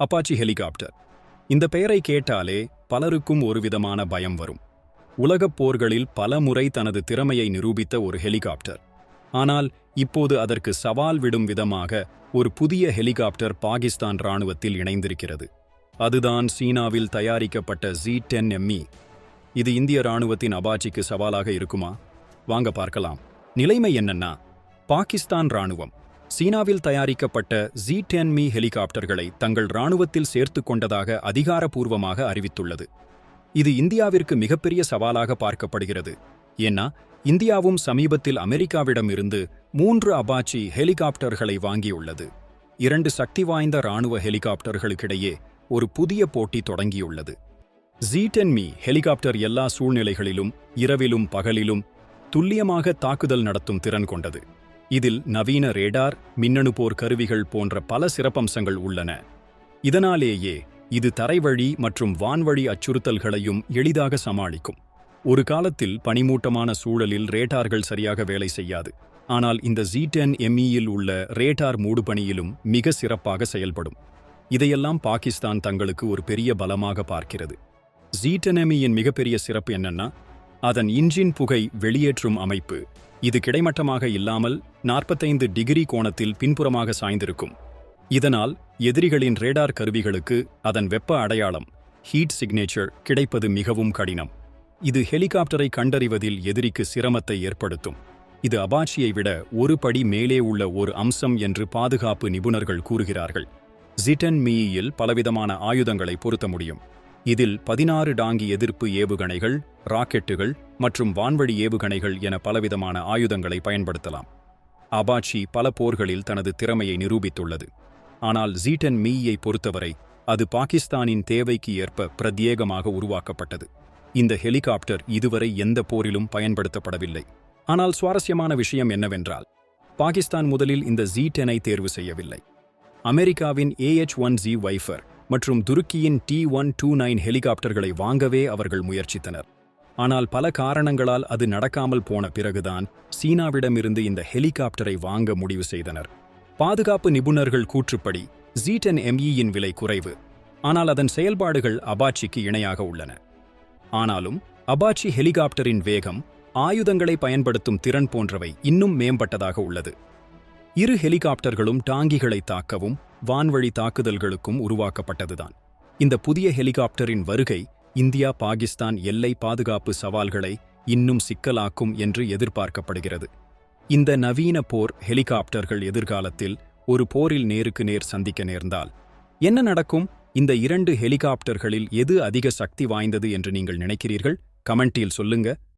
Apache helicopter. இந்த பெயரை கேட்டாலே பலருக்கும் ஒருவிதமான பயம் வரும். உலகப் போர்களில் பல முறை தனது திறமையை நிரூபித்த ஒரு ஹெலிகாப்டர். ஆனால் இப்போது அதற்கு சவால் விடும் விதமாக ஒரு புதிய ஹெலிகாப்டர் பாகிஸ்தான் இராணுவத்தில் இணைந்திருக்கிறது. அதுதான் சீனாவில் தயாரிக்கப்பட்ட Z-10ME. இது இந்திய இராணுவத்தின் அபாச்சிக்கு சவாலாக இருக்குமா? வாங்க பார்க்கலாம். நிலைமை என்னன்னா, பாகிஸ்தான் இராணுவம் சீனாவில் தயாரிக்கப்பட்ட Z-10ME ஹெலிகாப்டர்களை தங்கள் இராணுவத்தில் சேர்த்து கொண்டதாக அதிகாரப்பூர்வமாக அறிவித்துள்ளது. இது இந்தியாவிற்கு மிகப்பெரிய சவாலாக பார்க்கப்படுகிறது. ஏன்னா இந்தியாவும் சமீபத்தில் அமெரிக்காவிடம் இருந்து 3 அபாச்சி ஹெலிகாப்டர்களை வாங்கியுள்ளது. 2 சக்தி வாய்ந்த இராணுவ ஹெலிகாப்டர்களுக்கிடையே ஒரு புதிய போட்டி தொடங்கியுள்ளது. Z-10ME ஹெலிகாப்டர் எல்லா சூழ்நிலைகளிலும், இரவிலும் பகலிலும் துல்லியமாக தாக்குதல் நடத்தும் திறன் கொண்டது. இதில் நவீன ரேடார், மின்னணு போர் கருவிகள் போன்ற பல சிறப்பம்சங்கள் உள்ளன. இதனாலேயே இது தரைவழி மற்றும் வான்வழி அச்சுறுத்தல்களையும் எளிதாக சமாளிக்கும். ஒரு காலத்தில் பனிமூட்டமான சூழலில் ரேடார்கள் சரியாக வேலை செய்யாது. ஆனால் இந்த Z-10ME-யில் உள்ள ரேடார் மூடுபனியிலும் மிக சிறப்பாக செயல்படும். இதையெல்லாம் பாகிஸ்தான் தங்களுக்கு ஒரு பெரிய பலமாக பார்க்கிறது. Z-10ME-யின் மிகப்பெரிய சிறப்பு என்னன்னா, அதன் இன்ஜின் புகை வெளியேற்றும் அமைப்பு. இது கிடைமட்டமாக இல்லாமல் 45 டிகிரி கோணத்தில் பின்புறமாக சாய்ந்திருக்கும். இதனால் எதிரிகளின் ரேடார் கருவிகளுக்கு அதன் வெப்ப அடையாளம் ஹீட் சிக்னேச்சர் கிடைப்பது மிகவும் கடினம். இது ஹெலிகாப்டரை கண்டறிவதில் எதிரிக்கு சிரமத்தை ஏற்படுத்தும். இது அபாச்சியை விட ஒரு படி மேலே உள்ள ஒரு அம்சம் என்று பாதுகாப்பு நிபுணர்கள் கூறுகிறார்கள். Z-10ME-யில் பலவிதமான ஆயுதங்களை பொருத்த முடியும். இதில் 16 டாங்கி எதிர்ப்பு ஏவுகணைகள், ராக்கெட்டுகள் மற்றும் வான்வழி ஏவுகணைகள் என பலவிதமான ஆயுதங்களை பயன்படுத்தலாம். அபாச்சி பல போர்களில் தனது திறமையை நிரூபித்துள்ளது. ஆனால் Z-10ME-யை பொறுத்தவரை அது பாகிஸ்தானின் தேவைக்கு ஏற்ப பிரத்யேகமாக உருவாக்கப்பட்டது. இந்த ஹெலிகாப்டர் இதுவரை எந்த போரிலும் பயன்படுத்தப்படவில்லை. ஆனால் சுவாரஸ்யமான விஷயம் என்னவென்றால், பாகிஸ்தான் முதலில் இந்த Z-10-ஐ தேர்வு செய்யவில்லை. அமெரிக்காவின் AH-1Z வைஃபர் மற்றும் துருக்கியின் T-129 ஹெலிகாப்டர்களை வாங்கவே அவர்கள் முயற்சித்தனர். ஆனால் பல காரணங்களால் அது நடக்காமல் போன பிறகுதான் சீனாவிடமிருந்து இந்த ஹெலிகாப்டரை வாங்க முடிவு செய்தனர். பாதுகாப்பு நிபுணர்கள் கூற்றுப்படி Z-10ME-யின் விலை குறைவு, ஆனால் அதன் செயல்பாடுகள் அபாச்சிக்கு இணையாக உள்ளன. ஆனாலும் அபாச்சி ஹெலிகாப்டரின் வேகம், ஆயுதங்களை பயன்படுத்தும் திறன் போன்றவை இன்னும் மேம்பட்டதாக உள்ளது. இரு ஹெலிகாப்டர்களும் டாங்கிகளை தாக்கவும் வான்வழி தாக்குதல்களுக்கும் உருவாக்கப்பட்டதுதான். இந்த புதிய ஹெலிகாப்டரின் வருகை இந்தியா பாகிஸ்தான் எல்லை பாதுகாப்பு சவால்களை இன்னும் சிக்கலாக்கும் என்று எதிர்பார்க்கப்படுகிறது. இந்த நவீன போர் ஹெலிகாப்டர்கள் எதிர்காலத்தில் ஒரு போரில் நேருக்கு நேர் சந்திக்க நேர்ந்தால் என்ன நடக்கும்? இந்த 2 ஹெலிகாப்டர்களில் எது அதிக சக்தி வாய்ந்தது என்று நீங்கள் நினைக்கிறீர்கள்? கமெண்டில் சொல்லுங்க.